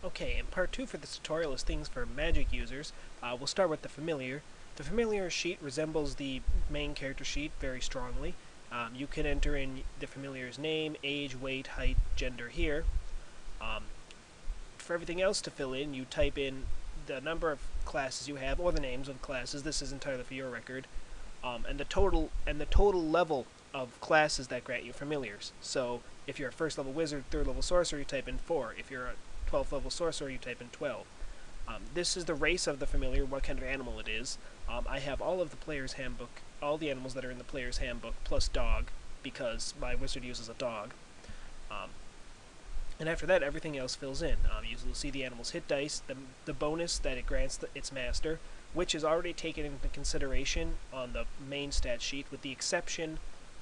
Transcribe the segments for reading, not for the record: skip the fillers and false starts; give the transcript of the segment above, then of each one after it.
Okay, in part 2 for this tutorial is things for magic users. We'll start with the familiar. The familiar sheet resembles the main character sheet very strongly. You can enter in the familiar's name, age, weight, height, gender here. For everything else to fill in, you type in the number of classes you have, or the names of classes. This is entirely for your record, and the total level of classes that grant you familiars. So if you're a first level wizard, third level sorcerer, you type in 4. If you're a 12th level sorcerer, you type in 12. This is the race of the familiar, what kind of animal it is. I have all of the player's handbook, all the animals that are in the player's handbook, plus dog, because my wizard uses a dog. And after that, everything else fills in. You'll see the animal's hit dice, the bonus that it grants its master, which is already taken into consideration on the main stat sheet, with the exception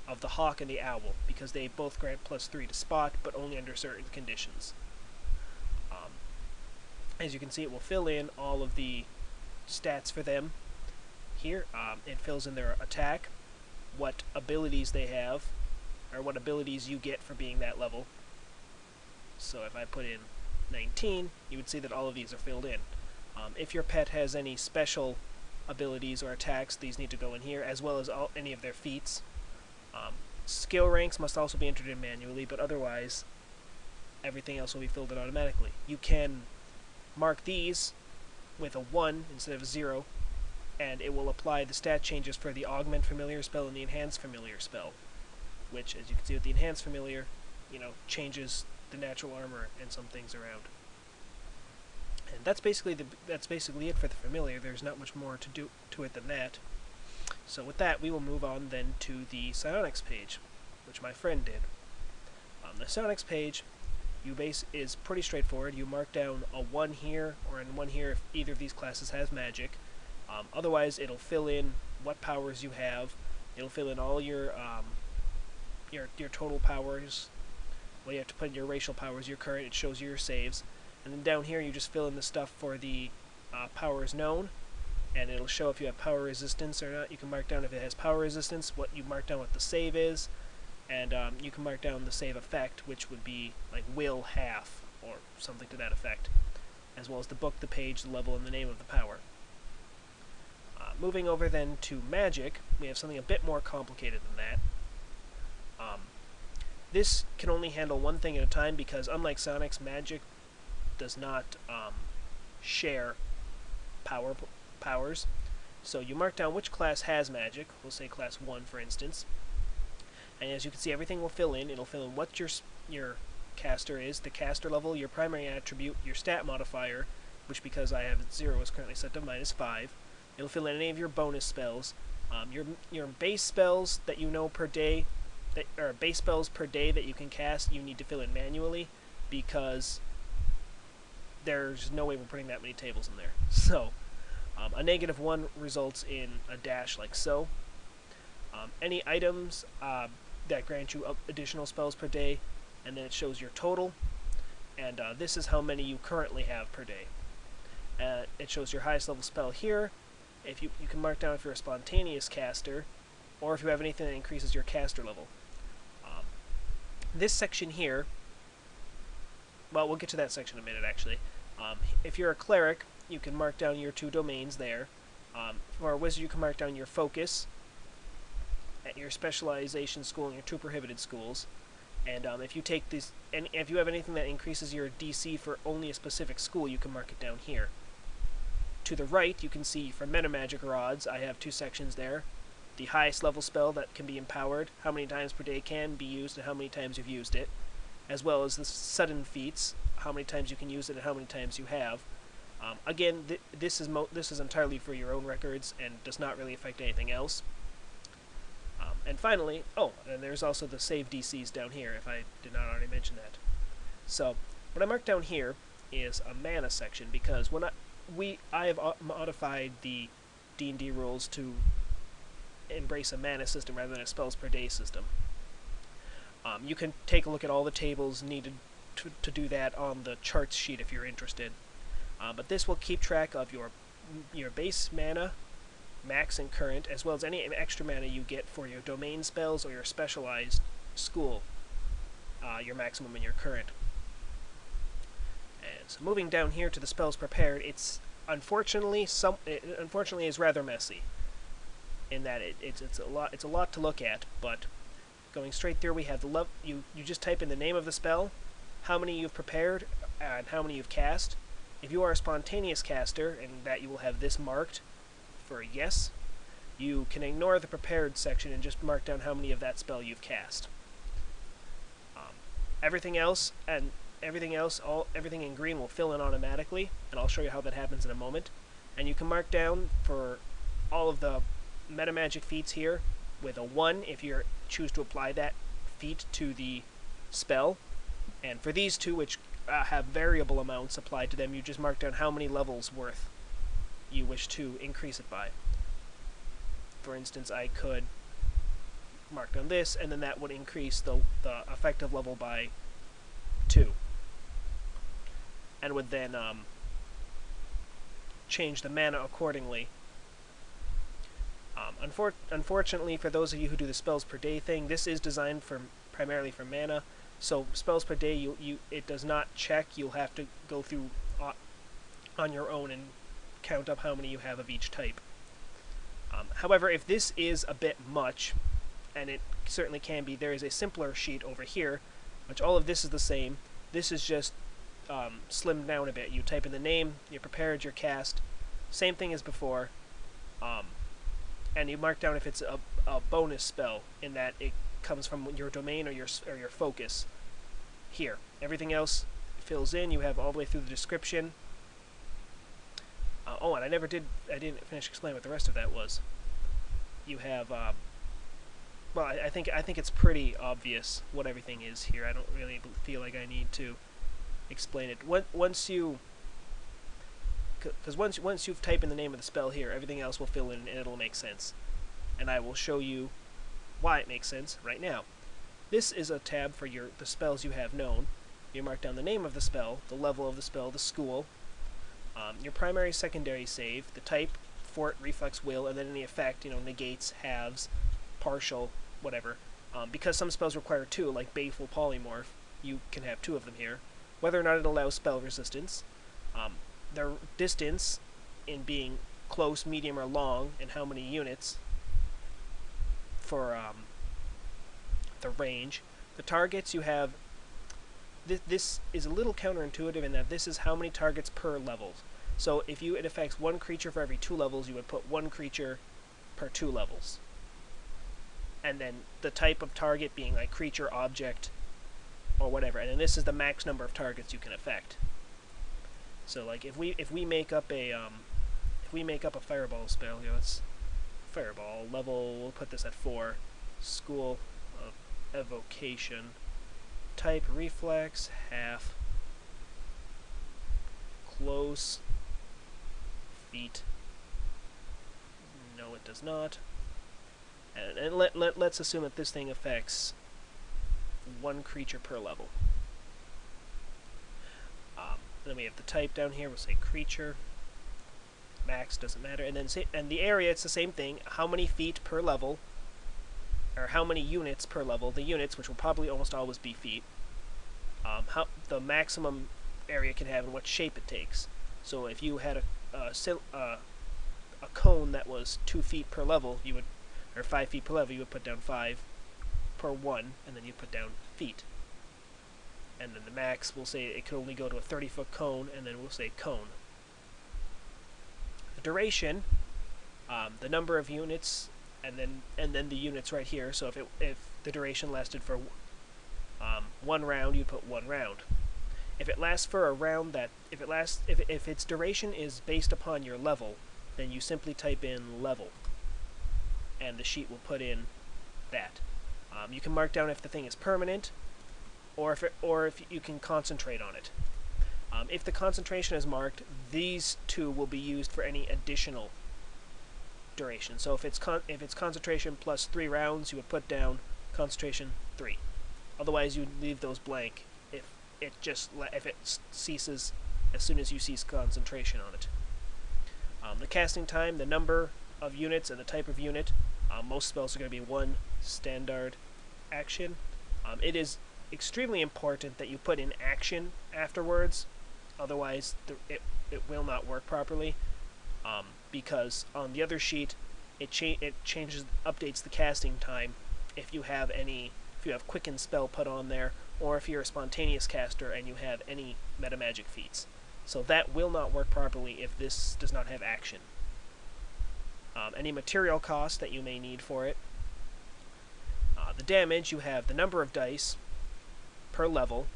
of the hawk and the owl, because they both grant +3 to spot, but only under certain conditions. As you can see, it will fill in all of the stats for them. Here, it fills in their attack, what abilities they have, or what abilities you get for being that level. So if I put in 19, you would see that all of these are filled in. If your pet has any special abilities or attacks, these need to go in here, as well as any of their feats. Skill ranks must also be entered in manually, but otherwise, everything else will be filled in automatically. You can mark these with a 1 instead of a 0, and it will apply the stat changes for the Augment Familiar spell and the Enhance Familiar spell, which, as you can see with the Enhance Familiar, changes the natural armor and some things around. And that's basically it for the familiar. There's not much more to it than that. So with that, we will move on then to the Psionics page, which my friend did. The Psionics page is pretty straightforward. You mark down a 1 here or a 1 here if either of these classes has magic. Otherwise, it'll fill in what powers you have. It'll fill in all your total powers. Well, you have to put in your racial powers, your current. It shows you your saves. And then down here, you just fill in the stuff for the powers known, and it'll show if you have power resistance or not. You can mark down if it has power resistance, what you mark down what the save is, and you can mark down the save effect, which would be like will half, or something to that effect, as well as the book, the page, the level, and the name of the power. Moving over then to magic, we have something a bit more complicated than that. This can only handle one thing at a time, because unlike Psionics, magic does not share powers. So you mark down which class has magic. We'll say class 1, for instance. And as you can see, everything will fill in. It'll fill in what your caster is, the caster level, your primary attribute, your stat modifier, which, because I have 0, is currently set to -5. It'll fill in any of your bonus spells, your base spells that you know per day, or base spells per day that you can cast. You need to fill in manually, because there's no way we're putting that many tables in there. So a -1 results in a dash like so. Any items that grant you additional spells per day, and then it shows your total, and this is how many you currently have per day. It shows your highest level spell here. If you can mark down if you're a spontaneous caster, or if you have anything that increases your caster level. This section here, well, we'll get to that section in a minute, actually. If you're a cleric, you can mark down your 2 domains there. For a wizard, you can mark down your focus at your specialization school and your 2 prohibited schools. And if you take these, and if you have anything that increases your DC for only a specific school, you can mark it down here. To the right, you can see for meta magic rods, I have 2 sections there. The highest level spell that can be empowered, how many times per day can be used, and how many times you've used it, as well as the sudden feats, how many times you can use it and how many times you have. Again, this is entirely for your own records and does not really affect anything else. And finally, and there's also the save DCs down here, if I did not already mention that. So what I marked down here is a mana section, because I have modified the D&D rules to embrace a mana system rather than a spells per day system. You can take a look at all the tables needed to do that on the charts sheet if you're interested. But this will keep track of your base mana, max and current, as well as any extra mana you get for your domain spells or your specialized school, your maximum and your current. And So moving down here to the spells prepared, it's unfortunately is rather messy. In that it's a lot to look at, but going straight through, we have the you just type in the name of the spell, how many you've prepared, and how many you've cast. If you are a spontaneous caster, and that you will have this marked for a yes, you can ignore the prepared section and just mark down how many of that spell you've cast. Everything else everything in green will fill in automatically, and I'll show you how that happens in a moment. And you can mark down for all of the meta magic feats here with a 1 if you choose to apply that feat to the spell. And for these two, which have variable amounts applied to them, you just mark down how many levels worth you wish to increase it by. For instance, I could mark down this, and then that would increase the effective level by 2. And would then change the mana accordingly. Unfortunately, for those of you who do the spells per day thing, this is designed primarily for mana. So spells per day, it does not check. You'll have to go through on your own and count up how many you have of each type. However, if this is a bit much, and it certainly can be, there is a simpler sheet over here, which all of this is the same. This is just slimmed down a bit. You type in the name, you're prepared, you're cast, same thing as before, and you mark down if it's a bonus spell, in that it comes from your domain or your focus. Here, everything else fills in. You have all the way through the description. Oh, and I didn't finish explaining what the rest of that was. You have, well, I think it's pretty obvious what everything is here. I don't really feel like I need to explain it. Once you've typed in the name of the spell here, everything else will fill in and it'll make sense. And I will show you why it makes sense right now. This is a tab for the spells you have known. You mark down the name of the spell, the level of the spell, the school, your primary, secondary save, the type, fort, reflex, will, and then any effect, negates, halves, partial, whatever. Because some spells require 2, like Baleful Polymorph, you can have 2 of them here. Whether or not it allows spell resistance, their distance in being close, medium, or long, and how many units for the range. The targets you have, this is a little counterintuitive in that this is how many targets per level. So if it affects 1 creature for every 2 levels, you would put 1 creature per 2 levels. And then the type of target being like creature, object, or whatever. And then this is the max number of targets you can affect. So like if we make up a fireball spell, let's fireball level. We'll put this at 4. School of Evocation. Type reflex, half. Close. Feet. No, it does not. And let's assume that this thing affects 1 creature per level. Then we have the type down here. We'll say creature. Max doesn't matter. And then the area, it's the same thing. How many feet per level, or how many units per level? The units, which will probably almost always be feet. How the maximum area can have and what shape it takes. So if you had a cone that was 2 feet per level, or 5 feet per level, you would put down 5 per 1, and then you put down feet. And then the max, we'll say it could only go to a 30-foot cone, and then we'll say cone. The duration, the number of units, and then the units right here. So if the duration lasted for 1 round, you'd put 1 round. If it lasts for a round if its duration is based upon your level, then you simply type in level, and the sheet will put in that. You can mark down if the thing is permanent, or if you can concentrate on it. If the concentration is marked, these 2 will be used for any additional duration. So if it's concentration plus 3 rounds, you would put down concentration 3. Otherwise, you would leave those blank if it ceases as soon as you cease concentration on it. The casting time, the number of units, and the type of unit. Most spells are going to be 1 standard action. It is extremely important that you put in action afterwards. Otherwise, it will not work properly. Because on the other sheet, it updates the casting time if you have Quicken Spell put on there, or if you're a spontaneous caster and you have any meta magic feats. So that will not work properly if this does not have action. Any material cost that you may need for it. The damage, you have the number of dice per level,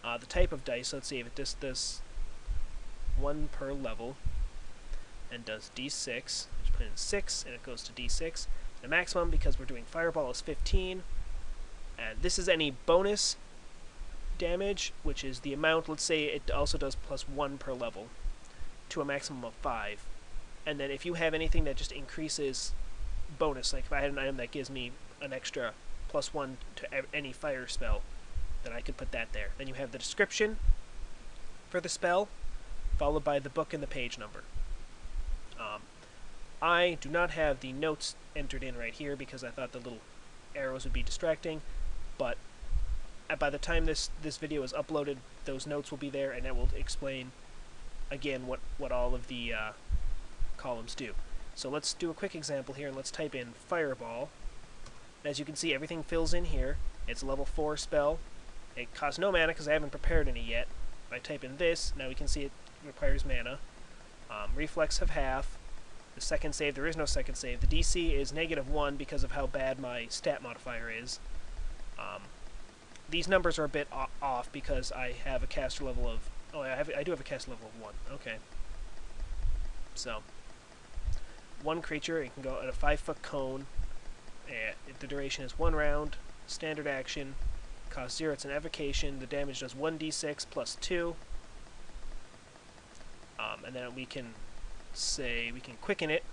the type of dice. Let's see if it does 1 per level and does d6. Just put in 6 and it goes to d6. The maximum, because we're doing fireball, is 15. And this is any bonus damage, which is the amount. Let's say it also does +1 per level to a maximum of 5. And then if you have anything that just increases bonus, like if I had an item that gives me an extra +1 to any fire spell, then I could put that there. Then you have the description for the spell, followed by the book and the page number. I do not have the notes entered in right here because I thought the little arrows would be distracting, but by the time this video is uploaded, those notes will be there, and it will explain again what all of the columns do. So let's do a quick example here, and let's type in fireball. As you can see, everything fills in here. It's a level 4 spell. It costs no mana because I haven't prepared any yet. If I type in this, now we can see it requires mana. Reflex of half. The second save, there is no second save. The DC is -1 because of how bad my stat modifier is. These numbers are a bit off because I have a caster level of... Oh, I do have a caster level of 1. Okay. So, one creature, it can go at a 5-foot cone. The duration is 1 round. Standard action. Cost 0. It's an evocation. The damage does 1d6 plus 2. And then we can quicken it.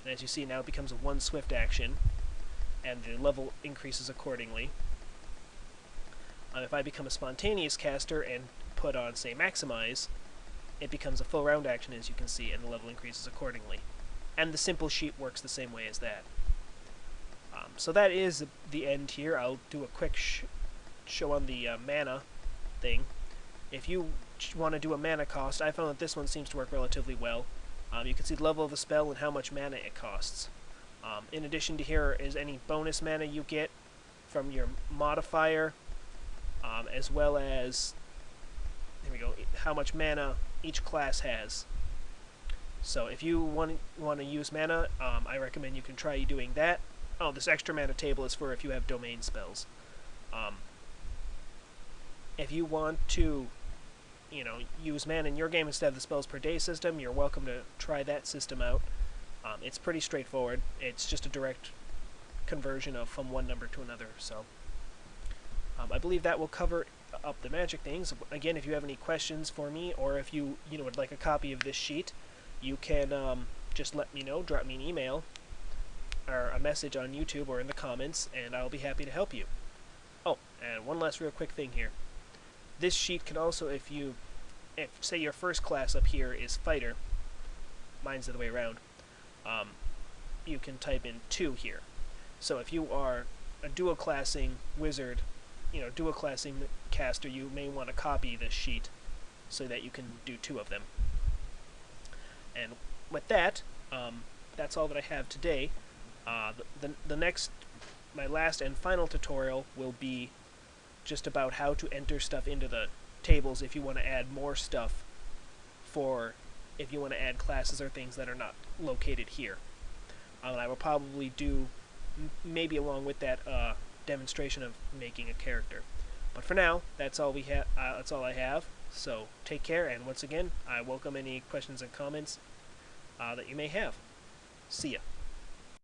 And as you see, now it becomes a 1 swift action. And the level increases accordingly. If I become a spontaneous caster and put on, say, maximize, it becomes a full round action, as you can see, and the level increases accordingly. And the simple sheet works the same way as that. So that is the end here. I'll do a quick show on the mana thing. If you want to do a mana cost, I found that this one seems to work relatively well. You can see the level of the spell and how much mana it costs. In addition to here is any bonus mana you get from your modifier, as well as, there we go, how much mana each class has. So if you want to use mana, I recommend you can try doing that. Oh, this extra mana table is for if you have domain spells. If you want to, use mana in your game instead of the spells per day system, you're welcome to try that system out. It's pretty straightforward. It's just a direct conversion from one number to another. So I believe that will cover up the magic things. Again, if you have any questions for me, or if you would like a copy of this sheet, you can just let me know. Drop me an email or a message on YouTube or in the comments, and I'll be happy to help you. Oh, and one last real quick thing here. This sheet can also, if say your first class up here is fighter, mine's the other way around, you can type in 2 here. So if you are a dual classing wizard, dual classing caster, you may want to copy this sheet so that you can do 2 of them. And with that, that's all that I have today. My last and final tutorial will be just about how to enter stuff into the tables if you want to add more stuff if you want to add classes or things that are not located here. And I will probably do, maybe along with that, demonstration of making a character. But for now, that's all that's all I have. So take care, and once again, I welcome any questions and comments that you may have. See ya.